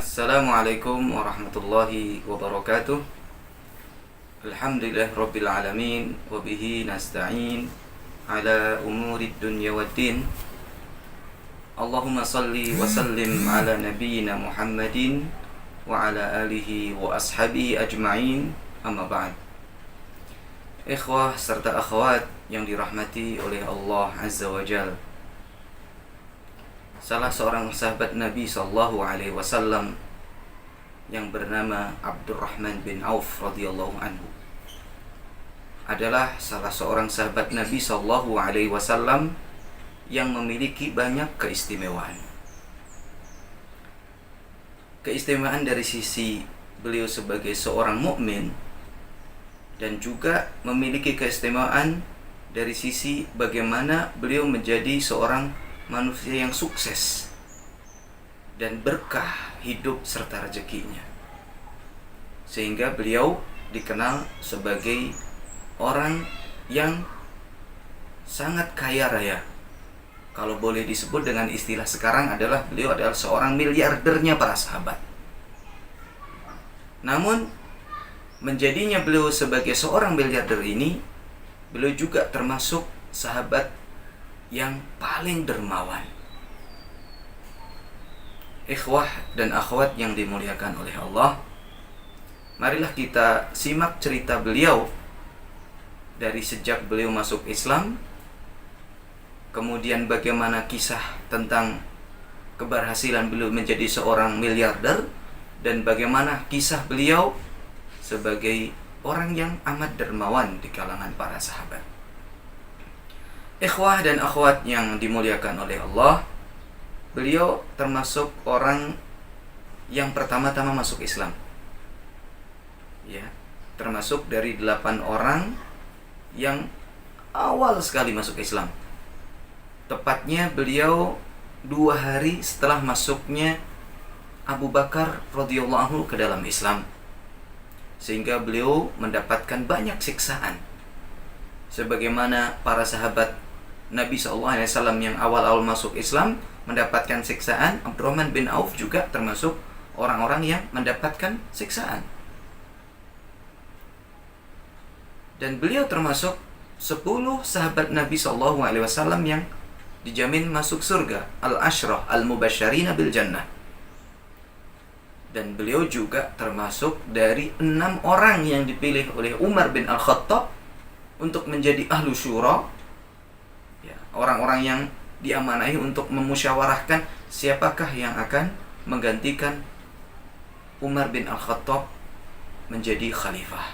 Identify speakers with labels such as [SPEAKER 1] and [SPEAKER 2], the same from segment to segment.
[SPEAKER 1] Assalamualaikum warahmatullahi wabarakatuh. Alhamdulillah rabbil alamin wa bihi nasta'in ala umurid dunya waddin. Allahumma salli wa sallim ala nabiyyina Muhammadin wa ala alihi wa ashabihi ajma'in. Amma ba'd. Ikhwah serta akhwat yang dirahmati oleh Allah Azza wa Jalla. Salah seorang sahabat Nabi sallallahu alaihi wasallam yang bernama Abdurrahman bin Auf radhiyallahu anhu adalah salah seorang sahabat Nabi sallallahu alaihi wasallam yang memiliki banyak keistimewaan. Keistimewaan dari sisi beliau sebagai seorang mukmin dan juga memiliki keistimewaan dari sisi bagaimana beliau menjadi seorang manusia yang sukses dan berkah hidup serta rezekinya, sehingga beliau dikenal sebagai orang yang sangat kaya raya. Kalau boleh disebut dengan istilah sekarang adalah beliau adalah seorang miliardernya para sahabat. Namun menjadinya beliau sebagai seorang miliarder ini, beliau juga termasuk sahabat yang paling dermawan. Ikhwah dan akhwat yang dimuliakan oleh Allah, marilah kita simak cerita beliau dari sejak beliau masuk Islam, kemudian bagaimana kisah tentang keberhasilan beliau menjadi seorang miliarder, dan bagaimana kisah beliau sebagai orang yang amat dermawan di kalangan para sahabat. Ikhwah dan akhwat yang dimuliakan oleh Allah, beliau termasuk orang yang pertama-tama masuk Islam. Ya, termasuk dari 8 orang yang awal sekali masuk Islam. Tepatnya beliau 2 hari setelah masuknya Abu Bakar radhiyallahu anhu ke dalam Islam, sehingga beliau mendapatkan banyak siksaan sebagaimana para sahabat Nabi SAW yang awal-awal masuk Islam mendapatkan siksaan. Abdurrahman bin Auf juga termasuk orang-orang yang mendapatkan siksaan. Dan beliau termasuk 10 sahabat Nabi SAW yang dijamin masuk surga, al-ashrah al-mubasysyarina bil jannah. Dan beliau juga termasuk dari 6 orang yang dipilih oleh Umar bin Al-Khattab untuk menjadi ahlu syura, orang-orang yang diamanahi untuk memusyawarahkan siapakah yang akan menggantikan Umar bin Al-Khattab menjadi khalifah.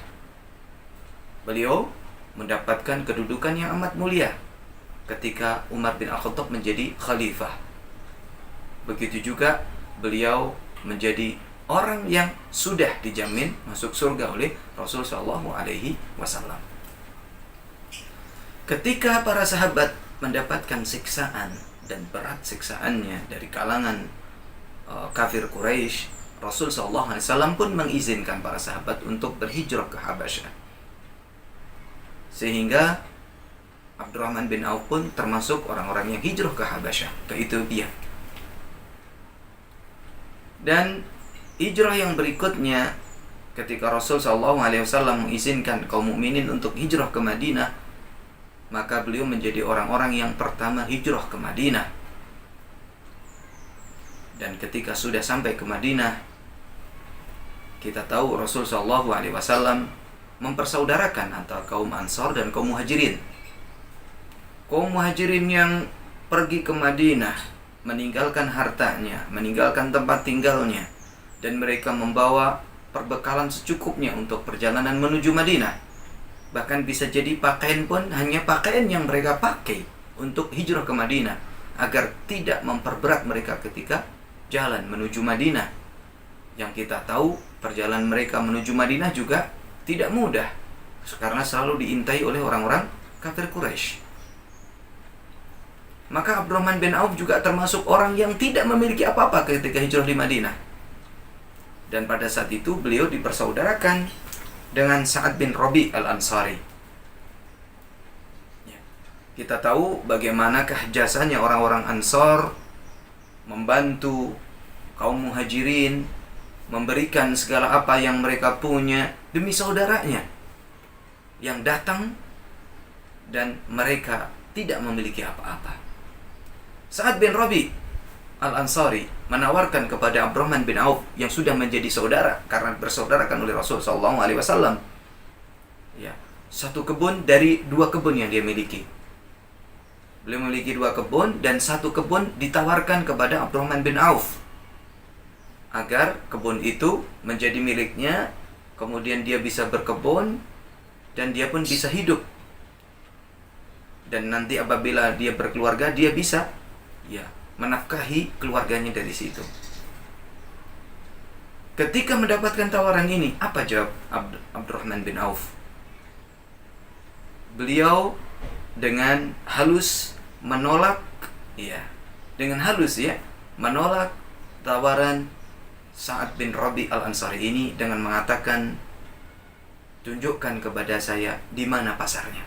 [SPEAKER 1] Beliau mendapatkan kedudukan yang amat mulia ketika Umar bin Al-Khattab menjadi khalifah. Begitu juga beliau menjadi orang yang sudah dijamin masuk surga oleh Rasul sallallahu alaihi wasallam. Ketika para sahabat mendapatkan siksaan dan berat siksaannya dari kalangan kafir Quraisy, Rasul sallallahu alaihi wasallam pun mengizinkan para sahabat untuk berhijrah ke Habasyah. Sehingga Abdurrahman bin Auf pun termasuk orang-orang yang hijrah ke Habasyah, ke Ethiopia. Dan hijrah yang berikutnya, ketika Rasul sallallahu alaihi wasallam mengizinkan kaum mukminin untuk hijrah ke Madinah, maka beliau menjadi orang-orang yang pertama hijrah ke Madinah. Dan ketika sudah sampai ke Madinah, kita tahu Rasul sallallahu alaihi wasallam mempersaudarakan antara kaum Ansar dan kaum Muhajirin. Kaum Muhajirin yang pergi ke Madinah meninggalkan hartanya, meninggalkan tempat tinggalnya, dan mereka membawa perbekalan secukupnya untuk perjalanan menuju Madinah. Bahkan bisa jadi pakaian pun hanya pakaian yang mereka pakai untuk hijrah ke Madinah, agar tidak memperberat mereka ketika jalan menuju Madinah. Yang kita tahu perjalanan mereka menuju Madinah juga tidak mudah, karena selalu diintai oleh orang-orang kafir Quraisy. Maka Abdurrahman bin Auf juga termasuk orang yang tidak memiliki apa-apa ketika hijrah di Madinah. Dan pada saat itu beliau dipersaudarakan dengan Sa'ad bin Rabi' al-Ansari. Kita tahu bagaimanakah jasanya orang-orang Ansar membantu kaum Muhajirin memberikan segala apa yang mereka punya demi saudaranya yang datang dan mereka tidak memiliki apa-apa. Sa'ad bin Rabi Al-Ansari menawarkan kepada Abdurrahman bin Auf yang sudah menjadi saudara karena bersaudarakan oleh Rasul sallallahu alaihi wasallam, ya, satu kebun dari 2 kebun yang dia miliki. Beliau memiliki 2 kebun dan 1 kebun ditawarkan kepada Abdurrahman bin Auf agar kebun itu menjadi miliknya, kemudian dia bisa berkebun dan dia pun bisa hidup. Dan nanti apabila dia berkeluarga, dia bisa menafkahi keluarganya dari situ. Ketika mendapatkan tawaran ini, apa jawab Abdurrahman bin Auf? Beliau dengan halus menolak, dengan halus menolak tawaran Sa'ad bin Rabi Al-Ansari ini dengan mengatakan, tunjukkan kepada saya di mana pasarnya.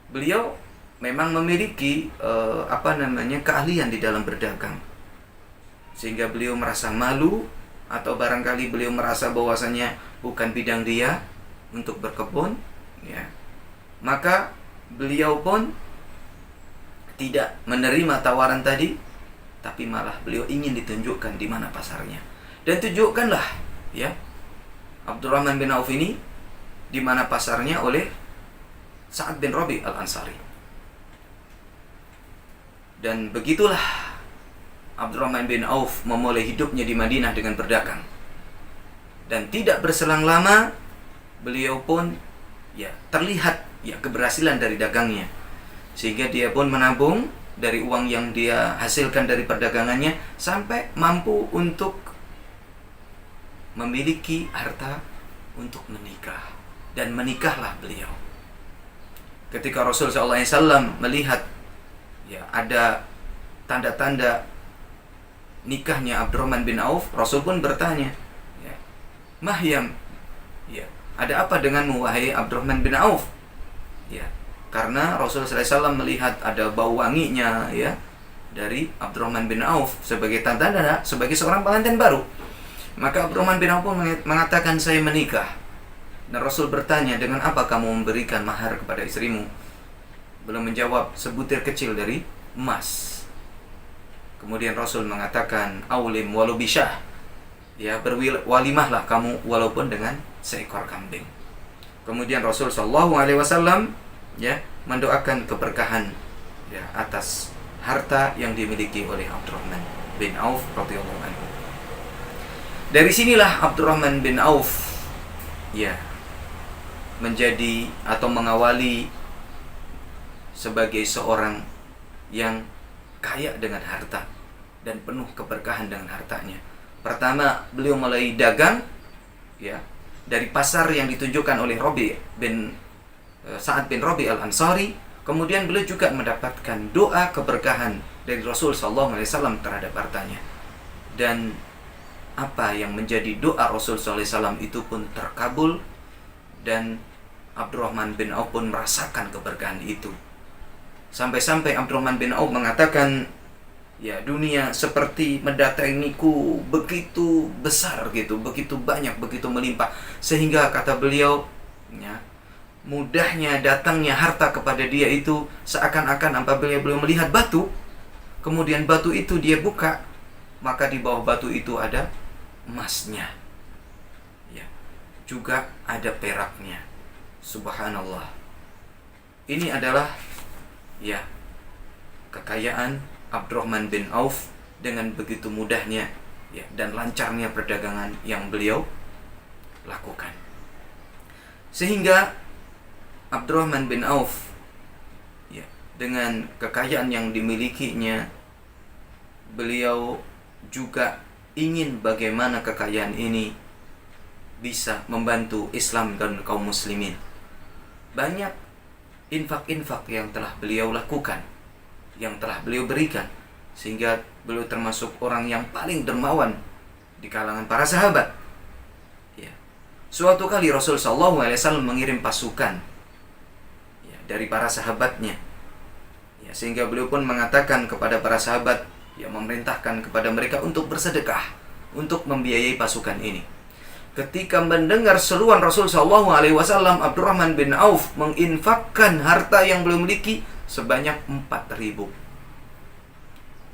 [SPEAKER 1] Beliau memang memiliki keahlian di dalam berdagang, sehingga beliau merasa malu, atau barangkali beliau merasa bahwasanya bukan bidang dia untuk berkebun, maka beliau pun tidak menerima tawaran tadi, tapi malah beliau ingin ditunjukkan di mana pasarnya. Dan tunjukkanlah Abdurrahman bin Auf ini di mana pasarnya oleh Sa'ad bin Rabi Al-Ansari. Dan begitulah Abdurrahman bin Auf memulai hidupnya di Madinah dengan berdagang. Dan tidak berselang lama beliau pun terlihat keberhasilan dari dagangnya, sehingga dia pun menabung dari uang yang dia hasilkan dari perdagangannya sampai mampu untuk memiliki harta untuk menikah. Dan menikahlah beliau. Ketika Rasulullah SAW melihat ada tanda-tanda nikahnya Abdurrahman bin Auf, Rasul pun bertanya, Mahyam, ada apa denganmu wahai Abdurrahman bin Auf? Karena Rasulullah SAW melihat ada bau wanginya dari Abdurrahman bin Auf sebagai tanda-tanda sebagai seorang pengantin baru. Maka Abdurrahman bin Auf pun mengatakan, saya menikah. Dan Rasul bertanya, dengan apa kamu memberikan mahar kepada istrimu? Beliau menjawab, sebutir kecil dari emas. Kemudian Rasul mengatakan, aulim walau bisyah, berwalimahlah kamu walaupun dengan seekor kambing. Kemudian Rasul SAW mendoakan keberkahan atas harta yang dimiliki oleh Abdurrahman bin Auf radhiyallahu anhu. Dari sinilah Abdurrahman bin Auf menjadi atau mengawali sebagai seorang yang kaya dengan harta dan penuh keberkahan dengan hartanya. Pertama, beliau mulai dagang dari pasar yang ditunjukkan oleh Sa'ad bin Rabi Al-Ansari. Kemudian beliau juga mendapatkan doa keberkahan dari Rasul sallallahu alaihi wasallam terhadap hartanya. Dan apa yang menjadi doa Rasul sallallahu alaihi wasallam itu pun terkabul, dan Abdurrahman bin Auf pun merasakan keberkahan itu. Sampai-sampai Abdurrahman bin Auf mengatakan, dunia seperti mendatangiku begitu besar begitu banyak, begitu melimpah, sehingga kata beliau, mudahnya datangnya harta kepada dia itu seakan-akan apabila beliau melihat batu, kemudian batu itu dia buka, maka di bawah batu itu ada emasnya, juga ada peraknya. Subhanallah. Ini adalah kekayaan Abdurrahman bin Auf dengan begitu mudahnya dan lancarnya perdagangan yang beliau lakukan. Sehingga Abdurrahman bin Auf dengan kekayaan yang dimilikinya, beliau juga ingin bagaimana kekayaan ini bisa membantu Islam dan kaum muslimin. Banyak infak-infak yang telah beliau lakukan, yang telah beliau berikan, sehingga beliau termasuk orang yang paling dermawan di kalangan para sahabat. Suatu kali Rasul sallallahu alaihi wasallam mengirim pasukan dari para sahabatnya, sehingga beliau pun mengatakan kepada para sahabat, memerintahkan kepada mereka untuk bersedekah untuk membiayai pasukan ini. Ketika mendengar seruan Rasul Shallallahu Alaihi Wasallam, Abdurrahman bin Auf menginfakkan harta yang belum miliki sebanyak 4.000.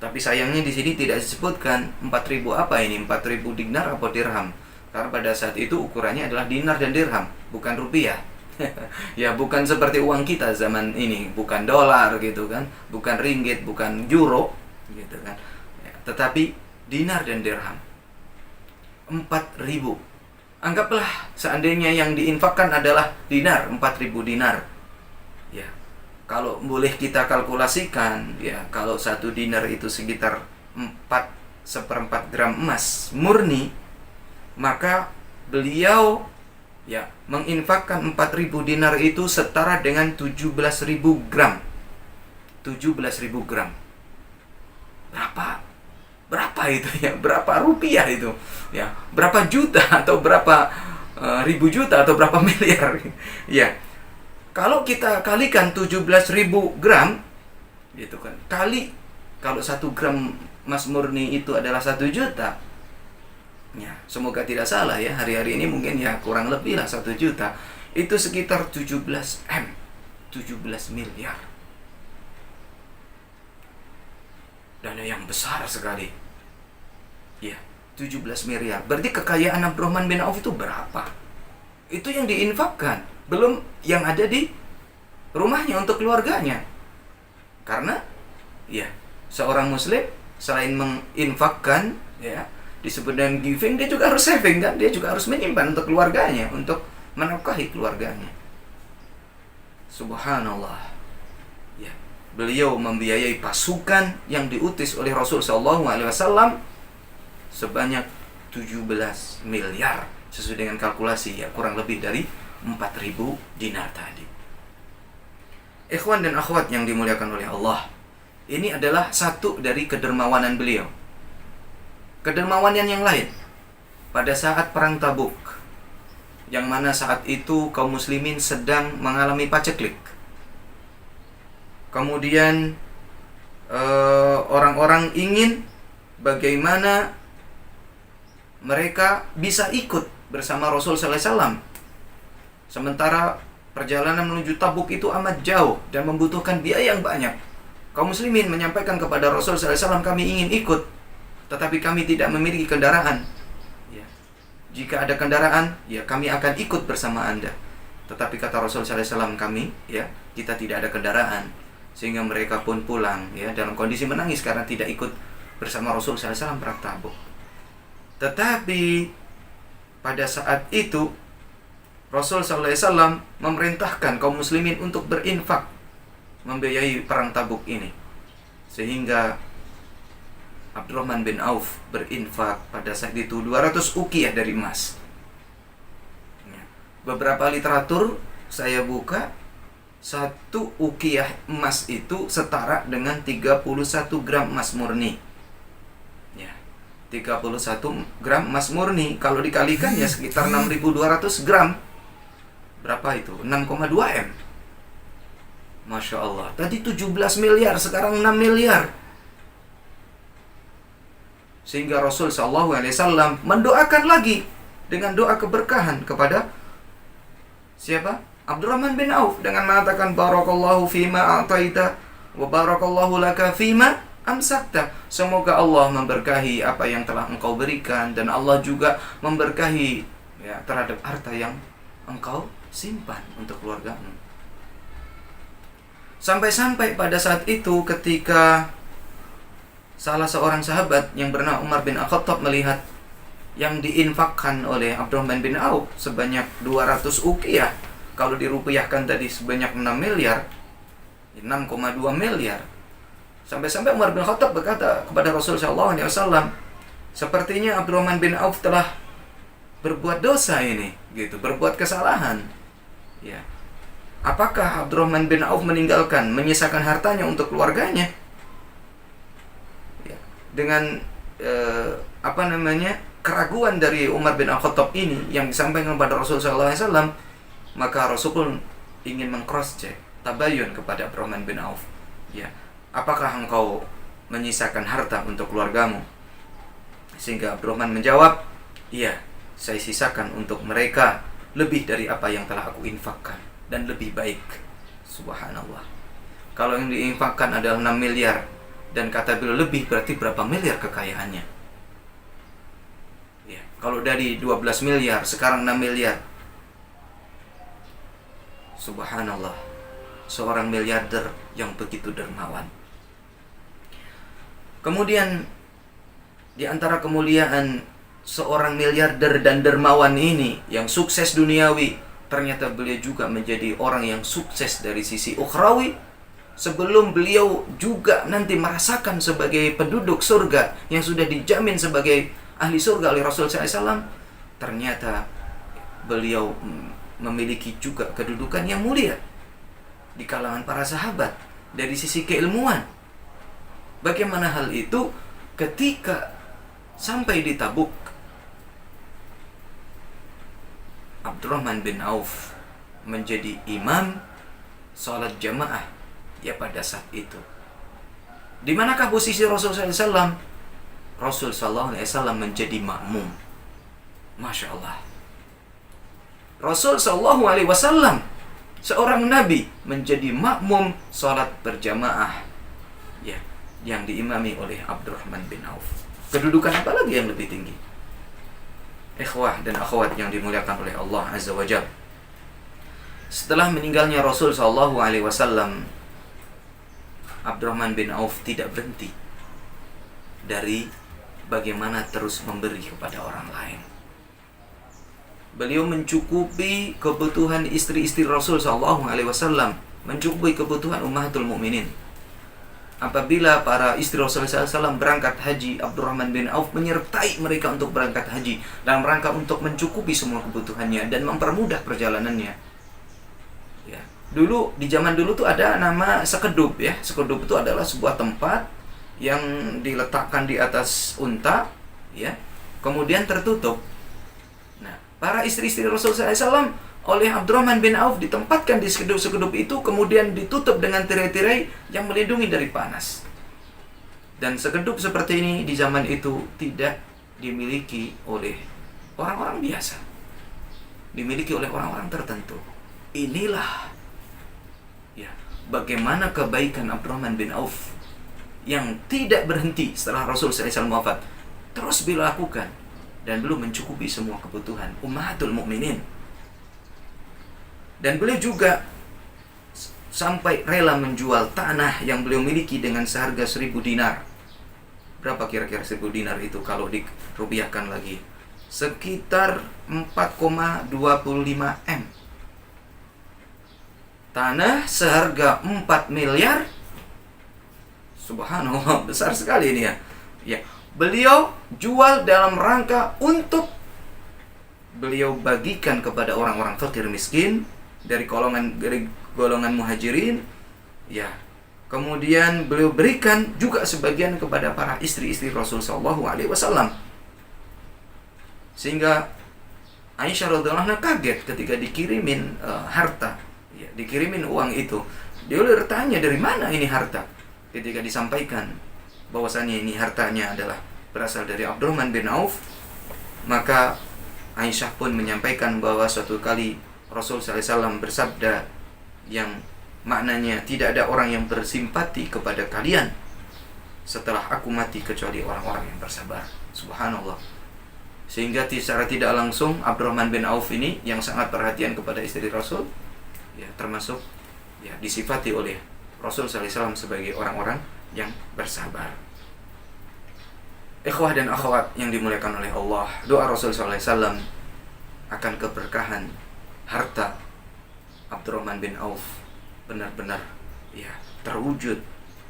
[SPEAKER 1] Tapi sayangnya di sini tidak disebutkan 4.000 apa ini, 4.000 dinar atau dirham. Karena pada saat itu ukurannya adalah dinar dan dirham, bukan rupiah. Ya, bukan seperti uang kita zaman ini, bukan dolar gitu kan, bukan ringgit, bukan euro gitu kan. Ya, tetapi dinar dan dirham. 4.000. Anggaplah seandainya yang diinfakkan adalah dinar, 4.000 dinar. Ya. Kalau boleh kita kalkulasikan, ya, kalau 1 dinar itu sekitar 4/4 gram emas murni, maka beliau ya menginfakkan 4.000 dinar itu setara dengan 17.000 gram. 17.000 gram. Berapa itu ya? Berapa rupiah itu? Ya, berapa juta atau berapa ribu juta atau berapa miliar? Ya. Kalau kita kalikan 17.000 gram gitu kan. Kali kalau 1 gram emas murni itu adalah 1 juta. Ya, semoga tidak salah ya. Hari-hari ini mungkin ya kurang lebih lah 1 juta. Itu sekitar 17 M. 17 miliar. Dana yang besar sekali. Ya, 17 miliar. Berarti kekayaan Abdurrahman bin Auf itu berapa? Itu yang diinfakkan, belum yang ada di rumahnya untuk keluarganya. Karena ya, seorang muslim selain menginfakkan ya, disebut dengan giving, dia juga harus saving kan? Dia juga harus menyimpan untuk keluarganya, untuk menafkahi keluarganya. Subhanallah. Ya, beliau membiayai pasukan yang diutus oleh Rasul sallallahu alaihi wasallam sebanyak 17 miliar sesuai dengan kalkulasi ya, kurang lebih dari 4.000 dinar tadi. Ikhwan dan akhwat yang dimuliakan oleh Allah, ini adalah satu dari kedermawanan beliau. Kedermawanan yang lain pada saat perang Tabuk, yang mana saat itu kaum muslimin sedang mengalami paceklik. Kemudian orang-orang ingin bagaimana mereka bisa ikut bersama Rasul sallallahu alaihi wasallam. Sementara perjalanan menuju Tabuk itu amat jauh dan membutuhkan biaya yang banyak. Kaum muslimin menyampaikan kepada Rasul sallallahu alaihi wasallam, kami ingin ikut, tetapi kami tidak memiliki kendaraan. Ya. Jika ada kendaraan, ya kami akan ikut bersama Anda. Tetapi kata Rasul sallallahu alaihi wasallam, kami ya, kita tidak ada kendaraan. Sehingga mereka pun pulang ya dalam kondisi menangis karena tidak ikut bersama Rasul sallallahu alaihi wasallam perang Tabuk. Tetapi pada saat itu Rasul sallallahu alaihi wasallam memerintahkan kaum muslimin untuk berinfak membiayai perang Tabuk ini. Sehingga Abdurrahman bin Auf berinfak pada saat itu 200 uqiyah dari emas. Beberapa literatur saya buka, 1 uqiyah emas itu setara dengan 31 gram emas murni. 31 gram emas murni kalau dikalikan ya sekitar 6.200 gram. Berapa itu? 6,2 M. Masya Allah. Tadi 17 miliar, sekarang 6 miliar. Sehingga Rasul sallallahu alaihi wasallam mendoakan lagi dengan doa keberkahan kepada siapa? Abdurrahman bin Auf dengan mengatakan barakallahu fima a'taita wa barakallahu laka fima amsakta. Semoga Allah memberkahi apa yang telah engkau berikan dan Allah juga memberkahi ya terhadap harta yang engkau simpan untuk keluargamu. Sampai-sampai pada saat itu ketika salah seorang sahabat yang bernama Umar bin Khattab melihat yang diinfakkan oleh Abdurrahman bin Auf sebanyak 200 uqiyah, kalau dirupiahkan tadi sebanyak 6 miliar, 6,2 miliar. Sampai-sampai Umar bin Khattab berkata kepada Rasul sallallahu alaihi wasallam, sepertinya Abdurrahman bin Auf telah berbuat dosa ini, gitu, berbuat kesalahan. Ya. Apakah Abdurrahman bin Auf meninggalkan, menyisakan hartanya untuk keluarganya? Ya. Dengan keraguan dari Umar bin Khattab ini yang disampaikan kepada Rasul sallallahu alaihi wasallam, maka Rasul pun ingin meng-cross check, tabayun kepada Abdurrahman bin Auf. Ya. Apakah engkau menyisakan harta untuk keluargamu? Sehingga Abdurrahman menjawab, iya, saya sisakan untuk mereka lebih dari apa yang telah aku infakkan, dan lebih baik. Subhanallah. Kalau yang diinfakkan adalah 6 miliar, dan kata beliau lebih, berarti berapa miliar kekayaannya? Ya, kalau dari 12 miliar, sekarang 6 miliar. Subhanallah. Seorang miliarder yang begitu dermawan. Kemudian di antara kemuliaan seorang miliarder dan dermawan ini yang sukses duniawi, ternyata beliau juga menjadi orang yang sukses dari sisi ukhrawi. Sebelum beliau juga nanti merasakan sebagai penduduk surga yang sudah dijamin sebagai ahli surga oleh Rasul SAW, ternyata beliau memiliki juga kedudukan yang mulia di kalangan para sahabat dari sisi keilmuan. Bagaimana hal itu? Ketika sampai di Tabuk, Abdurrahman bin Auf menjadi imam salat jamaah ya pada saat itu. Di manakah posisi Rasul SAW? Rasul SAW menjadi makmum. Masya Allah. Rasul SAW, seorang nabi, menjadi makmum salat berjamaah ya, yang diimami oleh Abdurrahman bin Auf. Kedudukan apa lagi yang lebih tinggi? Ikhwah dan akhwat yang dimuliakan oleh Allah Azza wa Jalla. Setelah meninggalnya Rasul SAW, Abdurrahman bin Auf tidak berhenti dari bagaimana terus memberi kepada orang lain. Beliau mencukupi kebutuhan istri-istri Rasul SAW, mencukupi kebutuhan ummahatul mukminin. Apabila para istri Rasulullah SAW berangkat haji, Abdurrahman bin Auf menyertai mereka untuk berangkat haji dalam rangka untuk mencukupi semua kebutuhannya dan mempermudah perjalanannya. Ya. Dulu, di zaman dulu tuh ada nama sekedup ya. Sekedup itu adalah sebuah tempat yang diletakkan di atas unta ya, kemudian tertutup. Nah, para istri-istri Rasulullah SAW oleh Abdurrahman bin Auf ditempatkan di sekedup-sekedup itu, kemudian ditutup dengan tirai-tirai yang melindungi dari panas. Dan sekedup seperti ini di zaman itu tidak dimiliki oleh orang-orang biasa, dimiliki oleh orang-orang tertentu. Inilah ya, bagaimana kebaikan Abdurrahman bin Auf yang tidak berhenti setelah Rasul SAW wafat, terus beliau lakukan dan belum mencukupi semua kebutuhan ummahatul mukminin. Dan beliau juga sampai rela menjual tanah yang beliau miliki dengan seharga 1.000 dinar. Berapa kira-kira 1.000 dinar itu kalau dirupiahkan lagi? Sekitar 4,25 M. Tanah seharga 4 miliar. Subhanallah, besar sekali ini ya. Ya, beliau jual dalam rangka untuk beliau bagikan kepada orang-orang fakir miskin dari golongan muhajirin ya. Kemudian beliau berikan juga sebagian kepada para istri-istri Rasul SAW. Sehingga Aisyah radhiyallahu anha kaget ketika dikirimin harta ya, dikirimin uang itu. Dia bertanya, dari mana ini harta? Ketika disampaikan bahwasannya ini hartanya adalah berasal dari Abdurrahman bin Auf, maka Aisyah pun menyampaikan bahwa suatu kali Rasul SAW bersabda yang maknanya, tidak ada orang yang bersimpati kepada kalian setelah aku mati kecuali orang-orang yang bersabar. Subhanallah. Sehingga secara tidak langsung Abdurrahman bin Auf ini yang sangat perhatian kepada istri Rasul ya, termasuk ya, disifati oleh Rasul SAW sebagai orang-orang yang bersabar. Ikhwah dan akhwat yang dimuliakan oleh Allah, doa Rasul SAW akan keberkahan harta Abdurrahman bin Auf benar-benar ya terwujud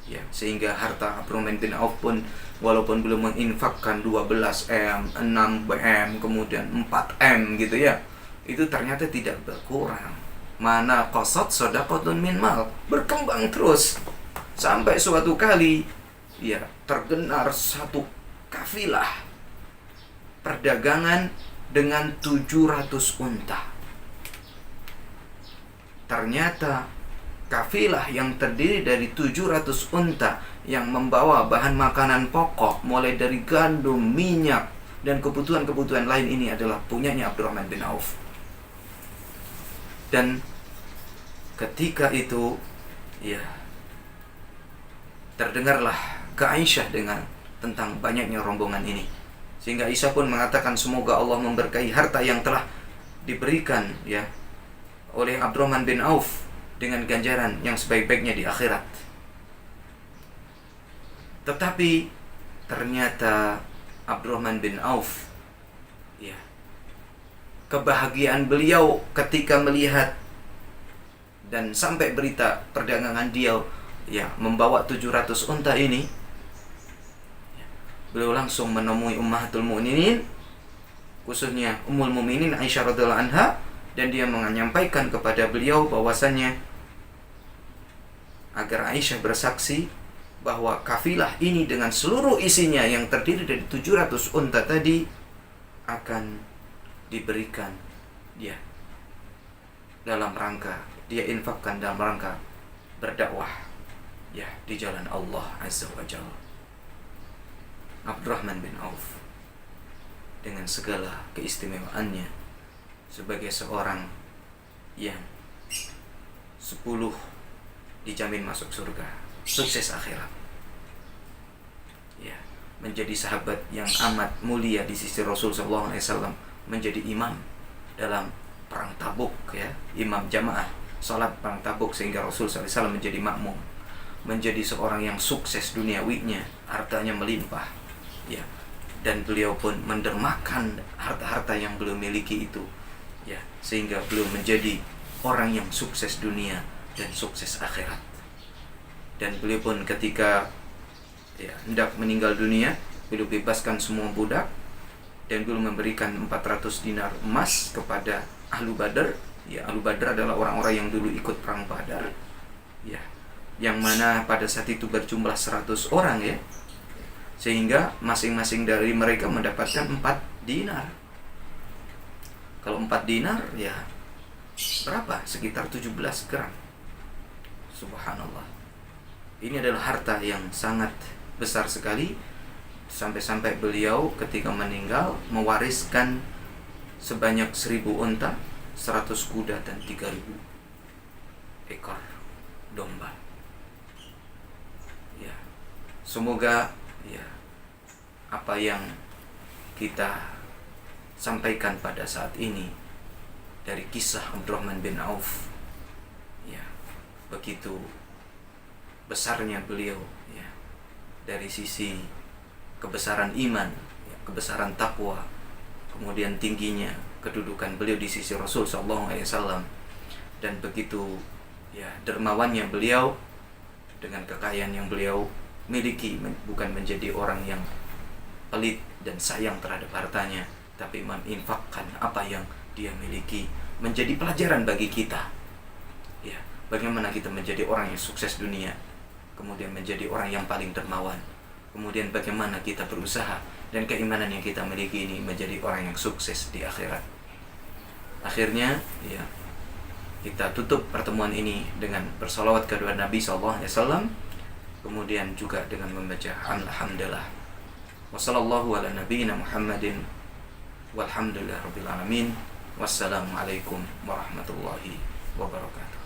[SPEAKER 1] ya, sehingga harta Abdurrahman bin Auf pun walaupun belum menginfakkan 12 M, 6 M, kemudian 4 M gitu ya, itu ternyata tidak berkurang. Mana qasad shadaqatun min mal, berkembang terus sampai suatu kali ya tergenar satu kafilah perdagangan dengan 700 unta. Ternyata kafilah yang terdiri dari 700 unta yang membawa bahan makanan pokok mulai dari gandum, minyak, dan kebutuhan-kebutuhan lain ini adalah punyanya Abdurrahman bin Auf. Dan ketika itu ya terdengarlah ke Aisyah tentang banyaknya rombongan ini, sehingga Aisyah pun mengatakan semoga Allah memberkahi harta yang telah diberikan ya oleh Abdurrahman bin Auf dengan ganjaran yang sebaik-baiknya di akhirat. Tetapi ternyata Abdurrahman bin Auf ya, kebahagiaan beliau ketika melihat dan sampai berita perdagangan dia ya membawa 700 unta ini, beliau langsung menemui Ummahatul Mukminin, khususnya Ummul Mukminin Aisyah radhiyallahu anha, dan dia menyampaikan kepada beliau bahwasannya agar Aisyah bersaksi bahwa kafilah ini dengan seluruh isinya yang terdiri dari 700 unta tadi akan diberikan dia dalam rangka, dia infakkan dalam rangka berdakwah ya di jalan Allah Azza wa Jalla. Abdurrahman bin Auf dengan segala keistimewaannya sebagai seorang yang 10 dijamin masuk surga, sukses akhirat ya, menjadi sahabat yang amat mulia di sisi Rasul SAW, menjadi imam dalam perang Tabuk ya, imam jamaah salat perang Tabuk, sehingga Rasul SAW menjadi makmum, menjadi seorang yang sukses duniawinya, hartanya melimpah ya, dan beliau pun mendermakan harta-harta yang beliau miliki itu ya, sehingga beliau menjadi orang yang sukses dunia dan sukses akhirat. Dan beliau pun ketika ya hendak meninggal dunia, beliau bebaskan semua budak dan beliau memberikan 400 dinar emas kepada Ahlu Badar. Ya, Ahlu Badar adalah orang-orang yang dulu ikut perang Badar ya, yang mana pada saat itu berjumlah 100 orang ya, sehingga masing-masing dari mereka mendapatkan 4 dinar. Kalau 4 dinar ya berapa? Sekitar 17 gram. Subhanallah. Ini adalah harta yang sangat besar sekali, sampai-sampai beliau ketika meninggal mewariskan sebanyak 1000 unta, 100 kuda, dan 3000 ekor domba. Ya, semoga ya apa yang kita sampaikan pada saat ini dari kisah Abdurrahman bin Auf ya, begitu besarnya beliau ya, dari sisi kebesaran iman ya, kebesaran takwa, kemudian tingginya kedudukan beliau di sisi Rasul SAW, dan begitu ya dermawannya beliau dengan kekayaan yang beliau miliki, bukan menjadi orang yang pelit dan sayang terhadap hartanya, tapi menginfakkan apa yang dia miliki, menjadi pelajaran bagi kita ya, bagaimana kita menjadi orang yang sukses dunia, kemudian menjadi orang yang paling dermawan, kemudian bagaimana kita berusaha dan keimanan yang kita miliki ini menjadi orang yang sukses di akhirat. Akhirnya ya kita tutup pertemuan ini dengan bersalawat kedua Nabi SAW, kemudian juga dengan membaca alhamdulillah. Wassallallahu ala nabiyyina Muhammadin walhamdulillah rabbil alamin. Wassalamualaikum warahmatullahi wabarakatuh.